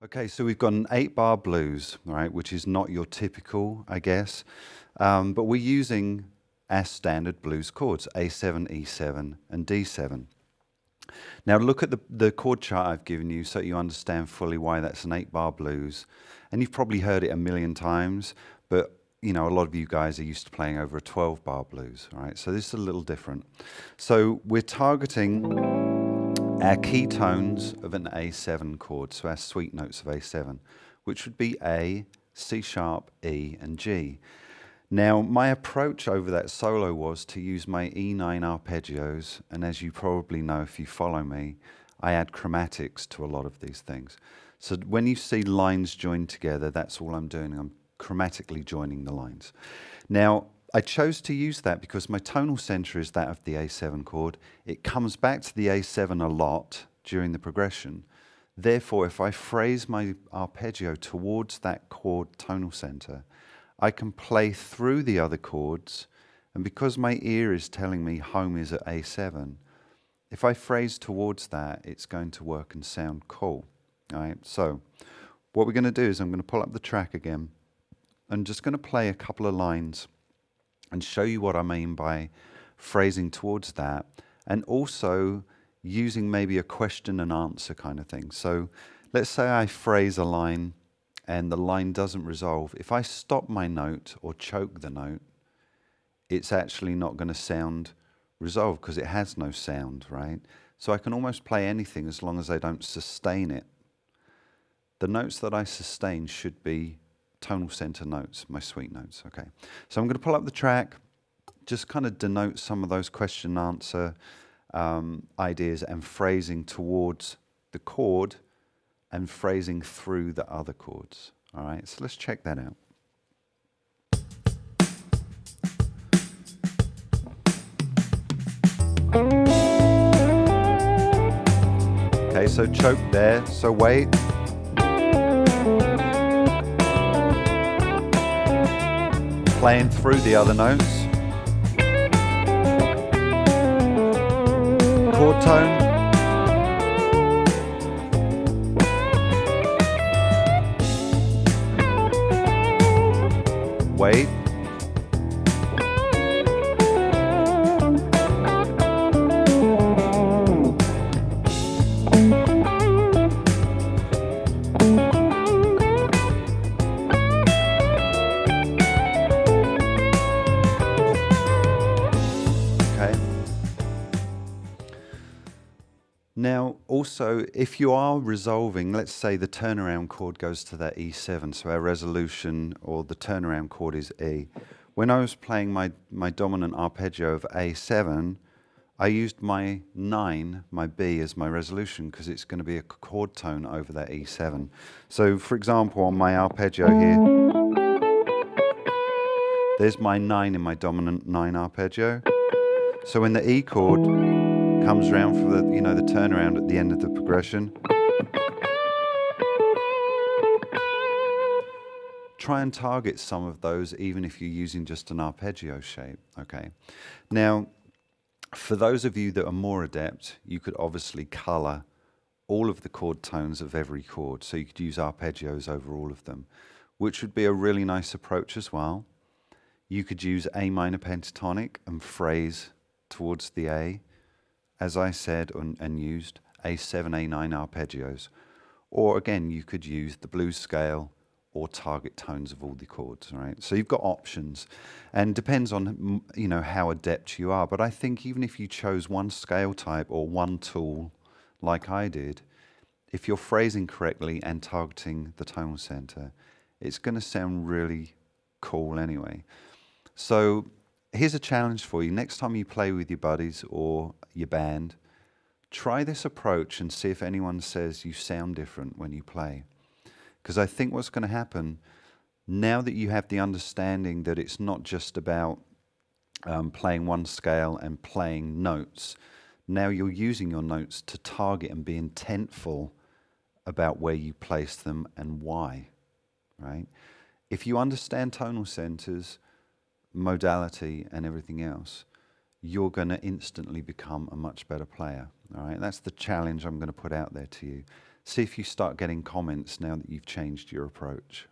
Okay, so we've got an 8-bar blues, right, which is not your typical, I guess, but we're using as standard blues chords, A7, E7, and D7. Now look at the chord chart I've given you so you understand fully why that's an 8-bar blues. And you've probably heard it a million times, but you know, a lot of you guys are used to playing over a 12-bar blues, all right? So this is a little different. So we're targeting our key tones of an A7 chord, so our sweet notes of A7, which would be A, C sharp, E, and G. Now, my approach over that solo was to use my E9 arpeggios, and as you probably know if you follow me, I add chromatics to a lot of these things. So when you see lines joined together, that's all I'm doing. I'm chromatically joining the lines. Now, I chose to use that because my tonal center is that of the A7 chord. It comes back to the A7 a lot during the progression. Therefore, if I phrase my arpeggio towards that chord tonal center, I can play through the other chords, and because my ear is telling me home is at A7, if I phrase towards that, it's going to work and sound cool. All right, so what we're going to do is I'm going to pull up the track again. I'm just going to play a couple of lines and show you what I mean by phrasing towards that, and also using maybe a question and answer kind of thing. So let's say I phrase a line and the line doesn't resolve. If I stop my note or choke the note, it's actually not going to sound resolved because it has no sound, right? So I can almost play anything as long as I don't sustain it. The notes that I sustain should be tonal center notes, my sweet notes, okay. So I'm going to pull up the track, just kind of denote some of those question answer ideas and phrasing towards the chord and phrasing through the other chords. All right, so let's check that out. Okay, so choke there, so wait. Playing through the other notes. Chord tone. Wait. Now, also, if you are resolving, let's say the turnaround chord goes to that E7, so our resolution or the turnaround chord is E. When I was playing my dominant arpeggio of A7, I used my 9, my B, as my resolution because it's going to be a chord tone over that E7. So, for example, on my arpeggio here, there's my 9 in my dominant 9 arpeggio. So when the E chord comes around for the, you know, the turnaround at the end of the progression, try and target some of those even if you're using just an arpeggio shape, okay? Now, for those of you that are more adept, you could obviously color all of the chord tones of every chord, so you could use arpeggios over all of them, which would be a really nice approach as well. You could use A minor pentatonic and phrase towards the A, as I said and used A7, A9 arpeggios. Or again, you could use the blues scale or target tones of all the chords, right? So you've got options, and depends on, you know, how adept you are. But I think even if you chose one scale type or one tool, like I did, if you're phrasing correctly and targeting the tonal center, it's going to sound really cool anyway. So here's a challenge for you. Next time you play with your buddies or your band, try this approach and see if anyone says you sound different when you play. Because I think what's going to happen, now that you have the understanding that it's not just about playing one scale and playing notes, now you're using your notes to target and be intentful about where you place them and why, right? If you understand tonal centers, modality and everything else, you're going to instantly become a much better player. All right, that's the challenge I'm going to put out there to you. See if you start getting comments now that you've changed your approach.